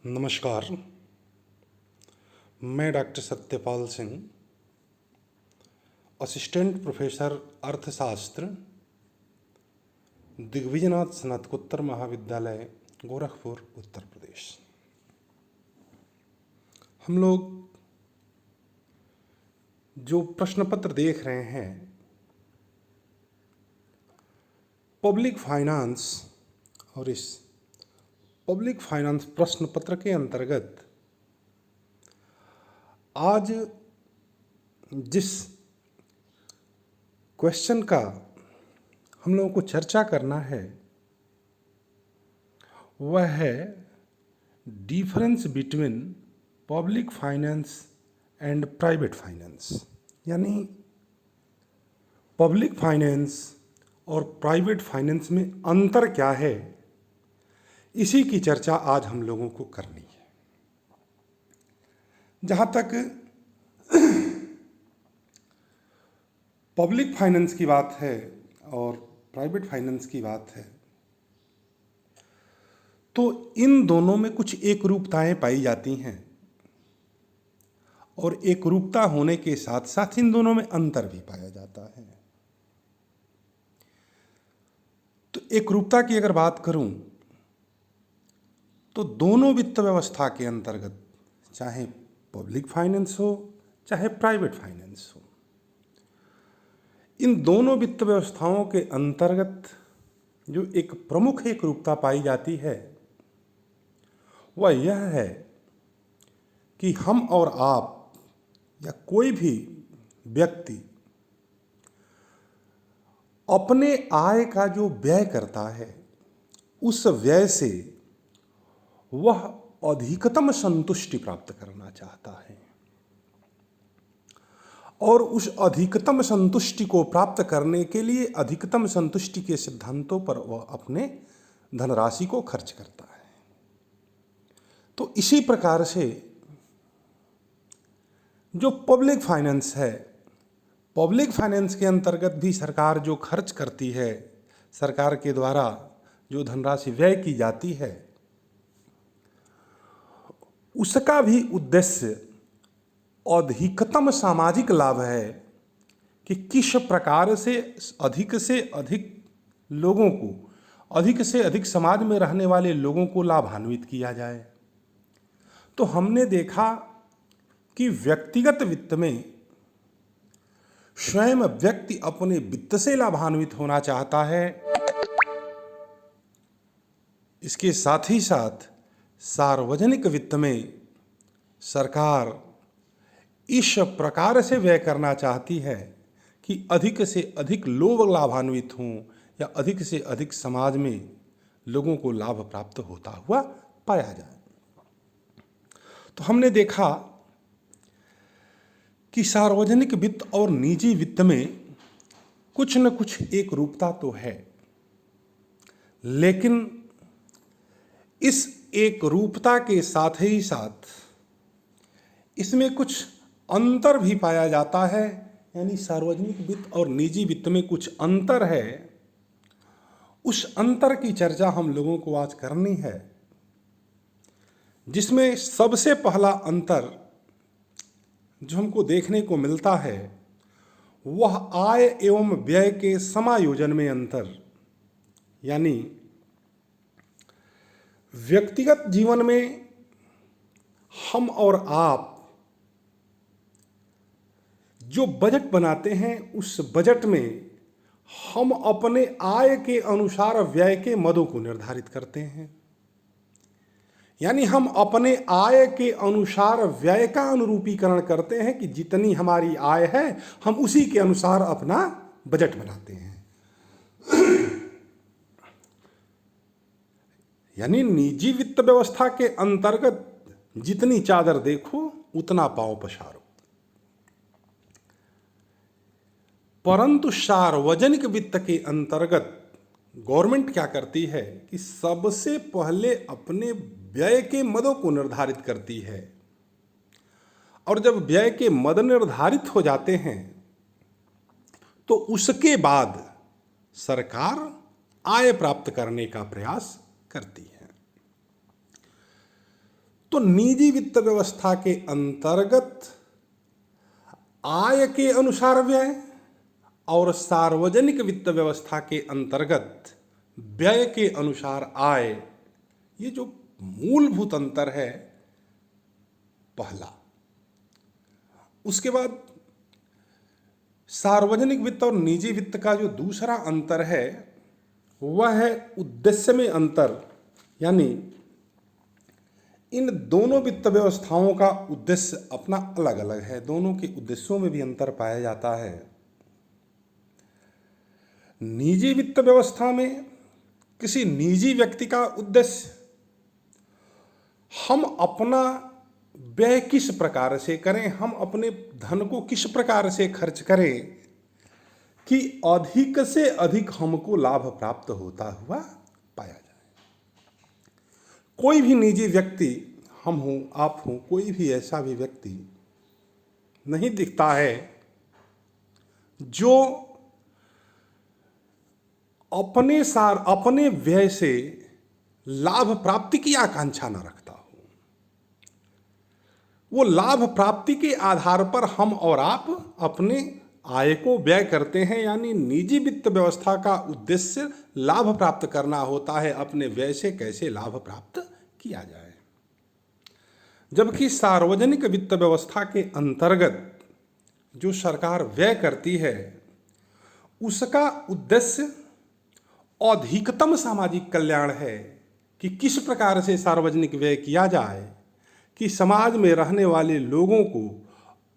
नमस्कार। मैं doctor Satyapal Singh, assistant professor अर्थशास्त्र, दिग्विजयनाथ स्नातकोत्तर महाविद्यालय, गोरखपुर, उत्तर प्रदेश। हम लोग जो प्रश्न पत्र देख रहे हैं, पब्लिक फाइनेंस, और इस पब्लिक फाइनेंस प्रश्न पत्र के अंतर्गत आज जिस क्वेश्चन का हम लोगों को चर्चा करना है वह है difference between public finance and private finance, यानी पब्लिक फाइनेंस और प्राइवेट फाइनेंस में अंतर क्या है, इसी की चर्चा आज हम लोगों को करनी है। जहाँ तक पब्लिक फाइनेंस की बात है और प्राइवेट फाइनेंस की बात है, तो इन दोनों में कुछ एकरूपताएं पाई जाती हैं और एकरूपता होने के साथ साथ इन दोनों में अंतर भी पाया जाता है। तो एकरूपता की अगर बात करूं तो दोनों वित्त व्यवस्था के अंतर्गत, चाहे पब्लिक फाइनेंस हो चाहे प्राइवेट फाइनेंस हो, इन दोनों वित्त व्यवस्थाओं के अंतर्गत जो एक प्रमुख एकरूपता पाई जाती है वह यह है कि हम और आप या कोई भी व्यक्ति अपने आय का जो व्यय करता है उस व्यय से वह अधिकतम संतुष्टि प्राप्त करना चाहता है और उस अधिकतम संतुष्टि को प्राप्त करने के लिए अधिकतम संतुष्टि के सिद्धांतों पर वह अपने धनराशि को खर्च करता है। तो इसी प्रकार से जो पब्लिक फाइनेंस है, पब्लिक फाइनेंस के अंतर्गत भी सरकार जो खर्च करती है, सरकार के द्वारा जो धनराशि व्यय की जाती है, उसका भी उद्देश्य अधिकतम सामाजिक लाभ है कि किस प्रकार से अधिक लोगों को, अधिक से अधिक समाज में रहने वाले लोगों को लाभान्वित किया जाए। तो हमने देखा कि व्यक्तिगत वित्त में स्वयं व्यक्ति अपने वित्त से लाभान्वित होना चाहता है, इसके साथ ही साथ सार्वजनिक वित्त में सरकार इस प्रकार से व्यय करना चाहती है कि अधिक से अधिक लोग लाभान्वित हों या अधिक से अधिक समाज में लोगों को लाभ प्राप्त होता हुआ पाया जाए। तो हमने देखा कि सार्वजनिक वित्त और निजी वित्त में कुछ न कुछ एकरूपता तो है, लेकिन इस एकरूपता के साथ ही साथ इसमें कुछ अंतर भी पाया जाता है, यानी सार्वजनिक वित्त और निजी वित्त में कुछ अंतर है। उस अंतर की चर्चा हम लोगों को आज करनी है, जिसमें सबसे पहला अंतर जो हमको देखने को मिलता है वह आय एवं व्यय के समायोजन में अंतर, यानी व्यक्तिगत जीवन में हम और आप जो बजट बनाते हैं उस बजट में हम अपने आय के अनुसार व्यय के मदों को निर्धारित करते हैं, यानी हम अपने आय के अनुसार व्यय का अनुरूपीकरण करते हैं कि जितनी हमारी आय है हम उसी के अनुसार अपना बजट बनाते हैं। यानी निजी वित्त व्यवस्था के अंतर्गत जितनी चादर देखो उतना पांव पसारो, परंतु सार्वजनिक वित्त के अंतर्गत गवर्नमेंट क्या करती है कि सबसे पहले अपने व्यय के मदों को निर्धारित करती है, और जब व्यय के मद निर्धारित हो जाते हैं तो उसके बाद सरकार आय प्राप्त करने का प्रयास करती है। तो निजी वित्त व्यवस्था के अंतर्गत आय के अनुसार व्यय और सार्वजनिक वित्त व्यवस्था के अंतर्गत व्यय के अनुसार आय, ये जो मूलभूत अंतर है पहला। उसके बाद सार्वजनिक वित्त और निजी वित्त का जो दूसरा अंतर है वह है उद्देश्य में अंतर, यानी इन दोनों वित्त व्यवस्थाओं का उद्देश्य अपना अलग अलग है, दोनों के उद्देश्यों में भी अंतर पाया जाता है। निजी वित्त व्यवस्था में किसी निजी व्यक्ति का उद्देश्य हम अपना व्यय किस प्रकार से करें, हम अपने धन को किस प्रकार से खर्च करें कि अधिक से अधिक हमको लाभ प्राप्त होता हुआ पाया जाए। कोई भी निजी व्यक्ति, हम हों आप हों, कोई भी ऐसा भी व्यक्ति नहीं दिखता है जो अपने व्यय से लाभ प्राप्ति की आकांक्षा न रखता हो। वो लाभ प्राप्ति के आधार पर हम और आप अपने आय को व्यय करते हैं, यानी निजी वित्त व्यवस्था का उद्देश्य लाभ प्राप्त करना होता है, अपने व्यय से कैसे लाभ प्राप्त किया जाए। जबकि सार्वजनिक वित्त व्यवस्था के अंतर्गत जो सरकार व्यय करती है उसका उद्देश्य अधिकतम सामाजिक कल्याण है कि किस प्रकार से सार्वजनिक व्यय किया जाए कि समाज में रहने वाले लोगों को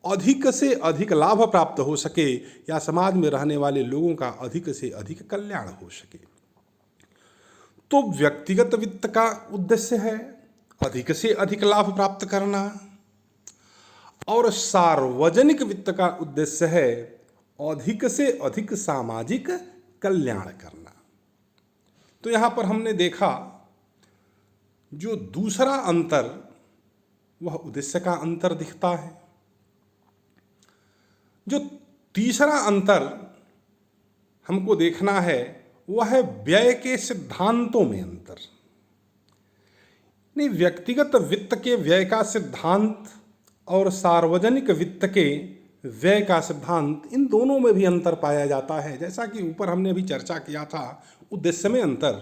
अधिक से अधिक लाभ प्राप्त हो सके या समाज में रहने वाले लोगों का अधिक से अधिक कल्याण हो सके। तो व्यक्तिगत वित्त का उद्देश्य है अधिक से अधिक लाभ प्राप्त करना और सार्वजनिक वित्त का उद्देश्य है अधिक से अधिक सामाजिक कल्याण करना। तो यहाँ पर हमने देखा जो दूसरा अंतर वह उद्देश्य का अंतर दिखता है। जो तीसरा अंतर हमको देखना है वह है व्यय के सिद्धांतों में अंतर। नहीं, व्यक्तिगत वित्त के व्यय का सिद्धांत और सार्वजनिक वित्त के व्यय का सिद्धांत, इन दोनों में भी अंतर पाया जाता है। जैसा कि ऊपर हमने अभी चर्चा किया था उद्देश्य में अंतर,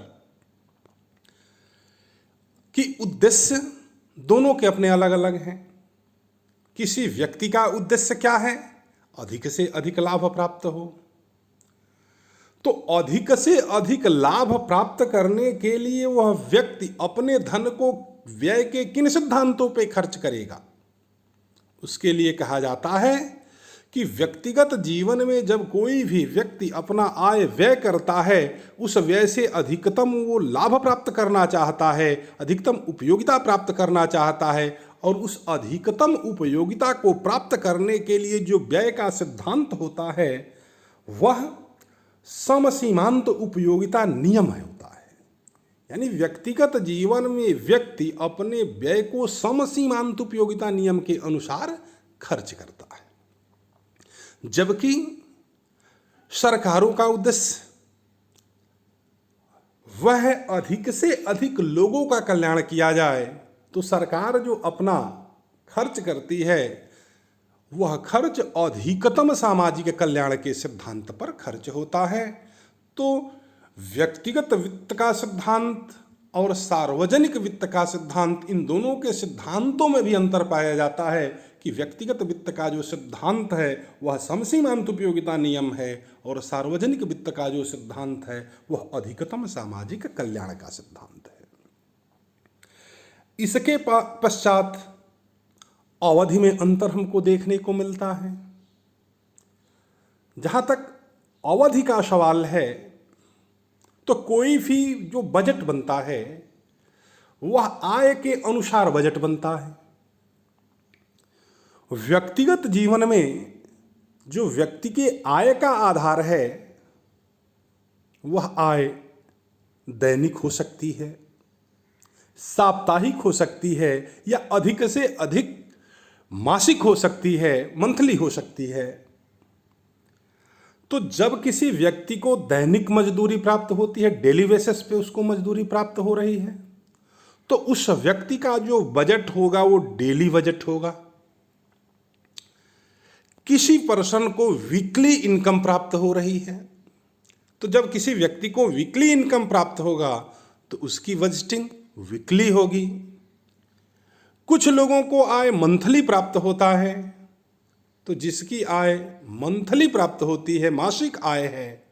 कि उद्देश्य दोनों के अपने अलग अलग हैं। किसी व्यक्ति का उद्देश्य क्या है? अधिक से अधिक लाभ प्राप्त हो। तो अधिक से अधिक लाभ प्राप्त करने के लिए वह व्यक्ति अपने धन को व्यय के किन सिद्धांतों पे खर्च करेगा, उसके लिए कहा जाता है कि व्यक्तिगत जीवन में जब कोई भी व्यक्ति अपना आय व्यय करता है उस व्यय से अधिकतम वो लाभ प्राप्त करना चाहता है, अधिकतम उपयोगिता प्राप्त करना चाहता है, और उस अधिकतम उपयोगिता को प्राप्त करने के लिए जो व्यय का सिद्धांत होता है वह समसीमांत उपयोगिता नियम होता है। यानी व्यक्तिगत जीवन में व्यक्ति अपने व्यय को समसीमांत उपयोगिता नियम के अनुसार खर्च करता है, जबकि सरकारों का उद्देश्य वह है अधिक से अधिक लोगों का कल्याण किया जाए। तो सरकार जो अपना खर्च करती है वह खर्च अधिकतम सामाजिक कल्याण के सिद्धांत पर खर्च होता है। तो व्यक्तिगत वित्त का सिद्धांत और सार्वजनिक वित्त का सिद्धांत, इन दोनों के सिद्धांतों में भी अंतर पाया जाता है कि व्यक्तिगत वित्त का जो सिद्धांत है वह समसीमांत उपयोगिता नियम है और सार्वजनिक वित्त का जो सिद्धांत है वह अधिकतम सामाजिक कल्याण का सिद्धांत है। इसके पश्चात अवधि में अंतर हमको देखने को मिलता है। जहां तक अवधि का सवाल है तो कोई भी जो बजट बनता है वह आय के अनुसार बजट बनता है। व्यक्तिगत जीवन में जो व्यक्ति के आय का आधार है वह आय दैनिक हो सकती है, साप्ताहिक हो सकती है, या अधिक से अधिक मासिक हो सकती है, मंथली हो सकती है। तो जब किसी व्यक्ति को दैनिक मजदूरी प्राप्त होती है, डेली बेसिस पे उसको मजदूरी प्राप्त हो रही है, तो उस व्यक्ति का जो बजट होगा वो डेली बजट होगा। किसी पर्सन को वीकली इनकम प्राप्त हो रही है, तो जब किसी व्यक्ति को वीकली इनकम प्राप्त होगा तो उसकी बजटिंग वीकली होगी। कुछ लोगों को आय मंथली प्राप्त होता है, तो जिसकी आय मंथली प्राप्त होती है, मासिक आय है,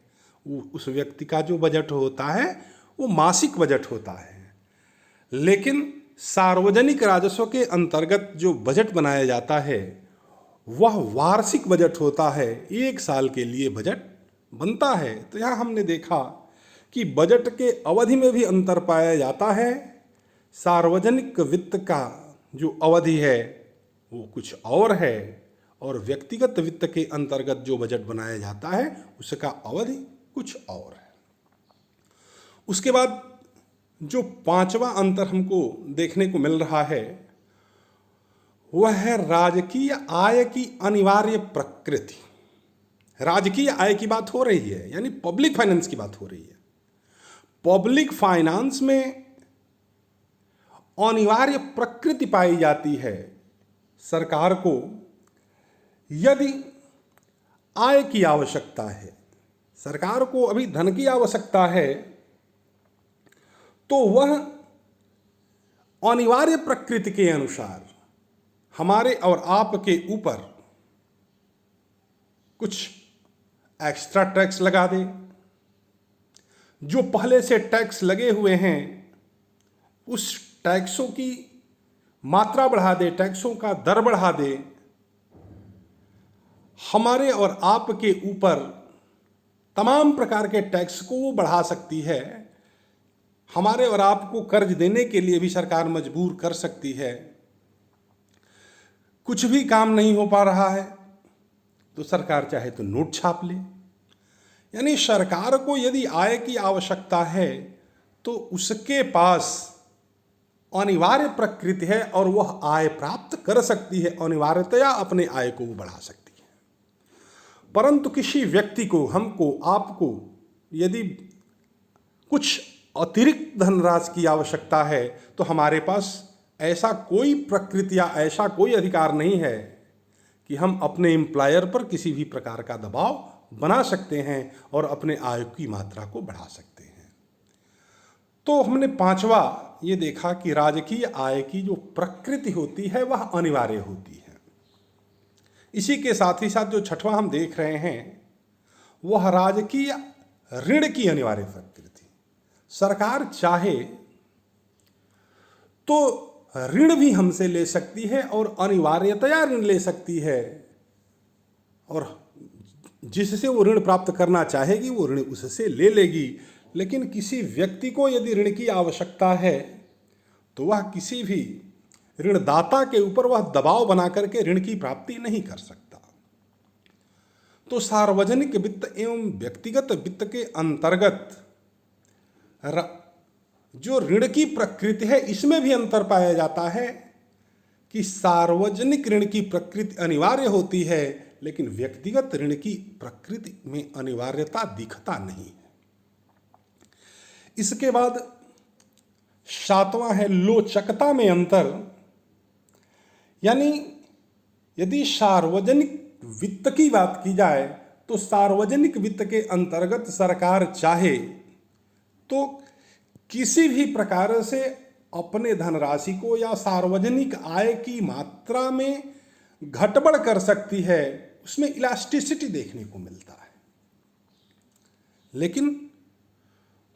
उस व्यक्ति का जो बजट होता है वो मासिक बजट होता है। लेकिन सार्वजनिक राजस्व के अंतर्गत जो बजट बनाया जाता है वह वार्षिक बजट होता है, एक साल के लिए बजट बनता है। तो यहाँ हमने देखा कि बजट के अवधि में भी अंतर पाया जाता है। सार्वजनिक वित्त का जो अवधि है वो कुछ और है, और व्यक्तिगत वित्त के अंतर्गत जो बजट बनाया जाता है उसका अवधि कुछ और है। उसके बाद जो पांचवा अंतर हमको देखने को मिल रहा है वह है राजकीय आय की अनिवार्य प्रकृति। राजकीय आय की बात हो रही है, यानी पब्लिक फाइनेंस की बात हो रही है। पब्लिक फाइनेंस में अनिवार्य प्रकृति पाई जाती है। सरकार को यदि आय की आवश्यकता है, सरकार को अभी धन की आवश्यकता है, तो वह अनिवार्य प्रकृति के अनुसार हमारे और आपके ऊपर कुछ एक्स्ट्रा टैक्स लगा दे। जो पहले से टैक्स लगे हुए हैं उस टैक्सों की मात्रा बढ़ा दे, टैक्सों का दर बढ़ा दे। हमारे और आपके ऊपर तमाम प्रकार के टैक्स को वो बढ़ा सकती है। हमारे और आपको कर्ज देने के लिए भी सरकार मजबूर कर सकती है। कुछ भी काम नहीं हो पा रहा है तो सरकार चाहे तो नोट छाप ले। यानी सरकार को यदि आय की आवश्यकता है तो उसके पास अनिवार्य प्रकृति है और वह आय प्राप्त कर सकती है, अनिवार्यतया अपने आय को वो बढ़ा सकती है। परंतु किसी व्यक्ति को, हमको, आपको यदि कुछ अतिरिक्त धनराशि की आवश्यकता है तो हमारे पास ऐसा कोई प्रकृति या ऐसा कोई अधिकार नहीं है कि हम अपने एम्प्लॉयर पर किसी भी प्रकार का दबाव बना सकते हैं और अपने आय की मात्रा को बढ़ा सकते हैं। तो हमने पांचवा ये देखा कि राजकीय आय की जो प्रकृति होती है वह अनिवार्य होती है। इसी के साथ ही साथ जो छठवां हम देख रहे हैं वह राजकीय ऋण की अनिवार्य प्रकृति। सरकार चाहे तो ऋण भी हमसे ले सकती है और अनिवार्यतया ऋण ले सकती है, और जिससे वो ऋण प्राप्त करना चाहेगी वो ऋण उससे ले लेगी। लेकिन किसी व्यक्ति को यदि ऋण की आवश्यकता है तो वह किसी भी ऋणदाता के ऊपर वह दबाव बना करके ऋण की प्राप्ति नहीं कर सकता। तो सार्वजनिक वित्त एवं व्यक्तिगत वित्त के अंतर्गत जो ऋण की प्रकृति है इसमें भी अंतर पाया जाता है कि सार्वजनिक ऋण की प्रकृति अनिवार्य होती है, लेकिन व्यक्तिगत ऋण की प्रकृति में अनिवार्यता दिखता नहीं है। इसके बाद सातवां है लोचकता में अंतर। यानी यदि सार्वजनिक वित्त की बात की जाए तो सार्वजनिक वित्त के अंतर्गत सरकार चाहे तो किसी भी प्रकार से अपने धनराशि को या सार्वजनिक आय की मात्रा में घटबढ़ कर सकती है, उसमें इलास्टिसिटी देखने को मिलता है। लेकिन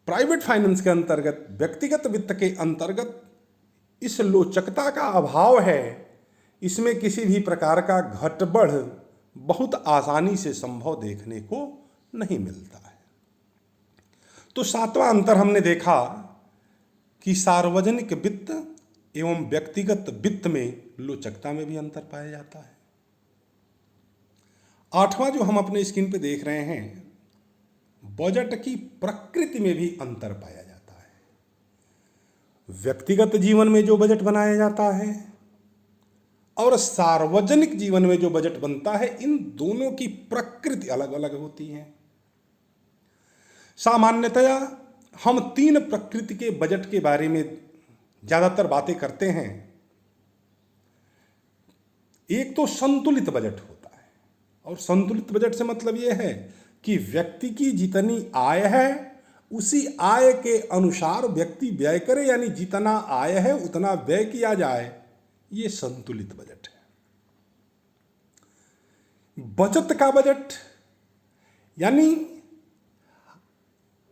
प्राइवेट फाइनेंस के अंतर्गत, व्यक्तिगत वित्त के अंतर्गत इस लोचकता का अभाव है। इसमें किसी भी प्रकार का घटबढ़ बहुत आसानी से संभव देखने को नहीं मिलता है। तो सातवां अंतर हमने देखा कि सार्वजनिक वित्त एवं व्यक्तिगत वित्त में लोचकता में भी अंतर पाया जाता है। आठवां जो हम अपने स्क्रीन पे देख रहे हैं, बजट की प्रकृति में भी अंतर पाया जाता है। व्यक्तिगत जीवन में जो बजट बनाया जाता है और सार्वजनिक जीवन में जो बजट बनता है, इन दोनों की प्रकृति अलग अलग होती है। सामान्यतया हम तीन प्रकृति के बजट के बारे में ज्यादातर बातें करते हैं, एक तो संतुलित बजट होता है। और संतुलित बजट से मतलब यह है कि व्यक्ति की जितनी आय है उसी आय के अनुसार व्यक्ति व्यय करे, यानी जितना आय है उतना व्यय किया जाए, ये संतुलित बजट है। बचत का बजट यानी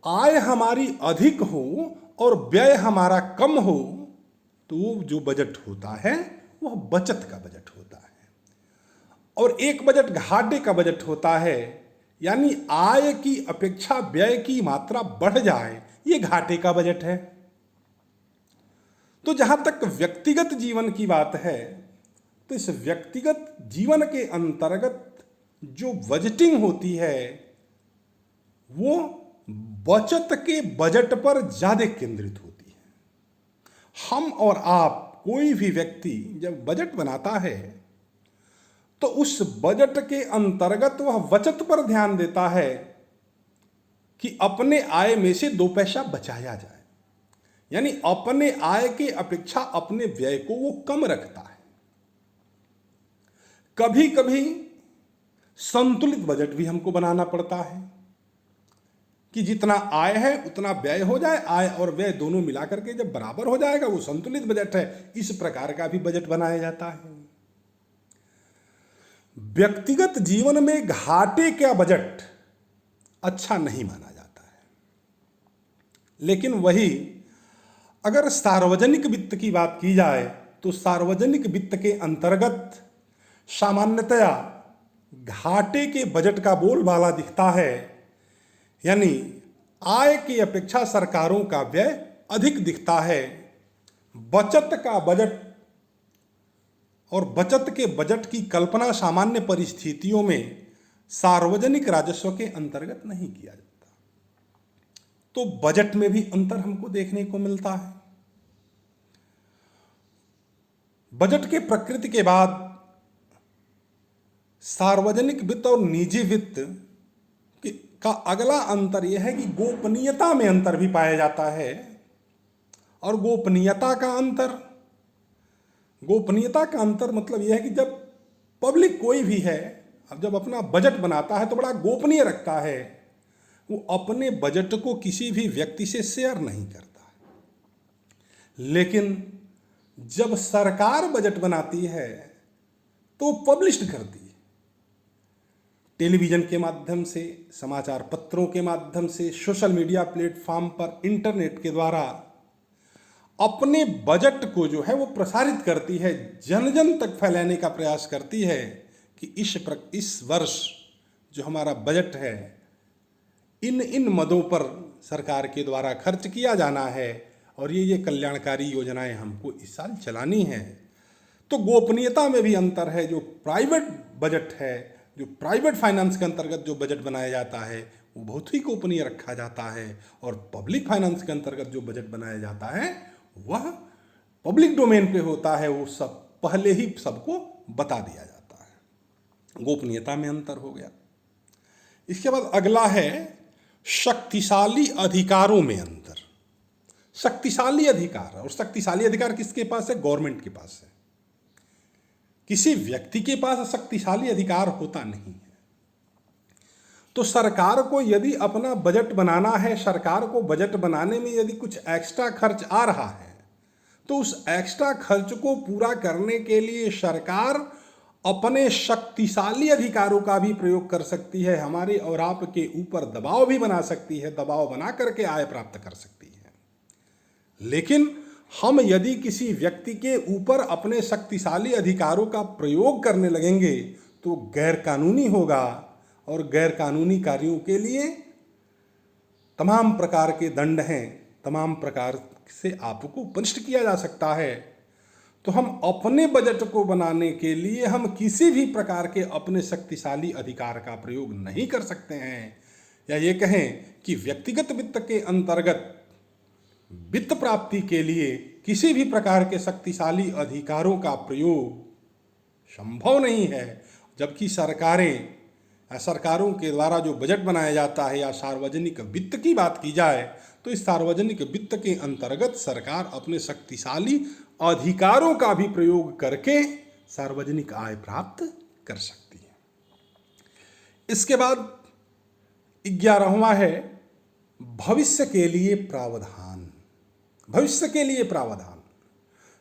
आय हमारी अधिक हो और व्यय हमारा कम हो, तो जो बजट होता है वह बचत का बजट होता है। और एक बजट घाटे का बजट होता है, यानी आय की अपेक्षा व्यय की मात्रा बढ़ जाए, ये घाटे का बजट है। तो जहां तक व्यक्तिगत जीवन की बात है, तो इस व्यक्तिगत जीवन के अंतर्गत जो बजटिंग होती है वो बचत के बजट पर ज्यादा केंद्रित होती है। हम और आप, कोई भी व्यक्ति जब बजट बनाता है तो उस बजट के अंतर्गत वह बचत पर ध्यान देता है कि अपने आय में से 2 पैसा बचाया जाए, यानी अपने आय के अपेक्षा अपने व्यय को वो कम रखता है। कभी कभी संतुलित बजट भी हमको बनाना पड़ता है कि जितना आय है उतना व्यय हो जाए, आय और व्यय दोनों मिलाकर के जब बराबर हो जाएगा वो संतुलित बजट है। इस प्रकार का भी बजट बनाया जाता है। व्यक्तिगत जीवन में घाटे का बजट अच्छा नहीं माना जाता है, लेकिन वही अगर सार्वजनिक वित्त की बात की जाए तो सार्वजनिक वित्त के अंतर्गत सामान्यतया घाटे के बजट का बोलबाला दिखता है, यानी आय की अपेक्षा सरकारों का व्यय अधिक दिखता है। बचत का बजट और बचत के बजट की कल्पना सामान्य परिस्थितियों में सार्वजनिक राजस्व के अंतर्गत नहीं किया जाता। तो बजट में भी अंतर हमको देखने को मिलता है। बजट के प्रकृति के बाद सार्वजनिक वित्त और निजी वित्त का अगला अंतर यह है कि गोपनीयता में अंतर भी पाया जाता है। और गोपनीयता का अंतर मतलब यह है कि जब पब्लिक कोई भी है, अब जब अपना बजट बनाता है तो बड़ा गोपनीय रखता है, वो अपने बजट को किसी भी व्यक्ति से शेयर नहीं करता है। लेकिन जब सरकार बजट बनाती है तो पब्लिश करती है, टेलीविजन के माध्यम से, समाचार पत्रों के माध्यम से, सोशल मीडिया प्लेटफॉर्म पर, इंटरनेट के द्वारा अपने बजट को जो है वो प्रसारित करती है, जन जन तक फैलाने का प्रयास करती है कि इस वर्ष जो हमारा बजट है इन मदों पर सरकार के द्वारा खर्च किया जाना है और ये कल्याणकारी योजनाएं हमको इस साल चलानी है। तो गोपनीयता में भी अंतर है। जो प्राइवेट बजट है, जो प्राइवेट फाइनेंस के अंतर्गत जो बजट बनाया जाता है वो बहुत ही गोपनीय रखा जाता है, और पब्लिक फाइनेंस के अंतर्गत जो बजट बनाया जाता है वह पब्लिक डोमेन पे होता है, वो सब पहले ही सबको बता दिया जाता है। गोपनीयता में अंतर हो गया। इसके बाद अगला है शक्तिशाली अधिकारों में अंतर। शक्तिशाली अधिकार, और शक्तिशाली अधिकार किसके पास है? गवर्नमेंट के पास है। किसी व्यक्ति के पास शक्तिशाली अधिकार होता नहीं है। तो सरकार को यदि अपना बजट बनाना है, सरकार को बजट बनाने में यदि कुछ एक्स्ट्रा खर्च आ रहा है तो उस एक्स्ट्रा खर्च को पूरा करने के लिए सरकार अपने शक्तिशाली अधिकारों का भी प्रयोग कर सकती है। हमारे और आपके ऊपर दबाव भी बना सकती है, दबाव बना करके आय प्राप्त कर सकती है। लेकिन हम यदि किसी व्यक्ति के ऊपर अपने शक्तिशाली अधिकारों का प्रयोग करने लगेंगे तो गैरकानूनी होगा, और गैरकानूनी कार्यों के लिए तमाम प्रकार के दंड हैं, तमाम प्रकार से आपको पनिष्ट किया जा सकता है। तो हम अपने बजट को बनाने के लिए हम किसी भी प्रकार के अपने शक्तिशाली अधिकार का प्रयोग नहीं कर सकते हैं, या ये कहें कि व्यक्तिगत वित्त के अंतर्गत वित्त प्राप्ति के लिए किसी भी प्रकार के शक्तिशाली अधिकारों का प्रयोग संभव नहीं है। जबकि सरकारें सरकारों के द्वारा जो बजट बनाया जाता है या सार्वजनिक वित्त की बात की जाए तो इस सार्वजनिक वित्त के अंतर्गत सरकार अपने शक्तिशाली अधिकारों का भी प्रयोग करके सार्वजनिक आय प्राप्त कर सकती है। इसके बाद 11वां है भविष्य के लिए प्रावधान। भविष्य के लिए प्रावधान,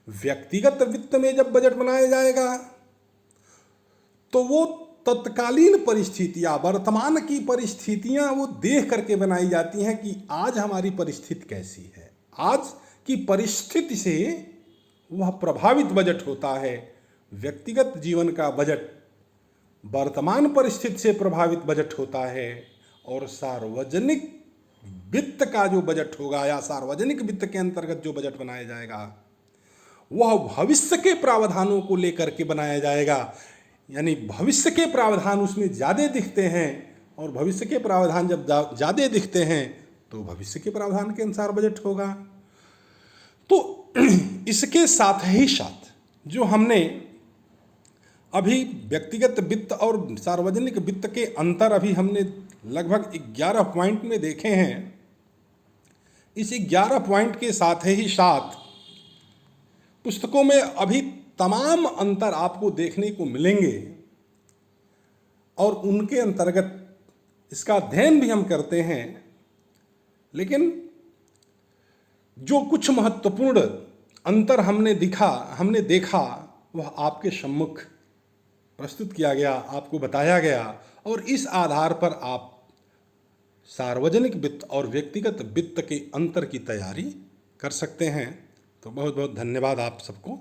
व्यक्तिगत वित्त में जब बजट बनाया जाएगा तो वो तत्कालीन परिस्थितियां, वर्तमान की परिस्थितियां वो देख करके बनाई जाती हैं कि आज हमारी परिस्थिति कैसी है। आज की परिस्थिति से वह प्रभावित बजट होता है। व्यक्तिगत जीवन का बजट वर्तमान परिस्थिति से प्रभावित बजट होता है और सार्वजनिक वित्त का जो बजट होगा या सार्वजनिक वित्त के अंतर्गत जो बजट बनाया जाएगा वह भविष्य के प्रावधानों को लेकर के बनाया जाएगा। यानी भविष्य के प्रावधान उसमें ज़्यादा दिखते हैं और भविष्य के प्रावधान जब ज़्यादा दिखते हैं तो भविष्य के प्रावधान के अनुसार बजट होगा। तो इसके साथ ही साथ जो हमने अभी व्यक्तिगत वित्त और सार्वजनिक वित्त के अंतर अभी हमने लगभग 11 पॉइंट में देखे हैं। इस 11 पॉइंट के साथ ही साथ पुस्तकों में अभी तमाम अंतर आपको देखने को मिलेंगे और उनके अंतर्गत इसका अध्ययन भी हम करते हैं। लेकिन जो कुछ महत्वपूर्ण अंतर हमने देखा वह आपके सम्मुख प्रस्तुत किया गया, आपको बताया गया और इस आधार पर आप सार्वजनिक वित्त और व्यक्तिगत वित्त के अंतर की तैयारी कर सकते हैं। तो बहुत बहुत धन्यवाद आप सबको।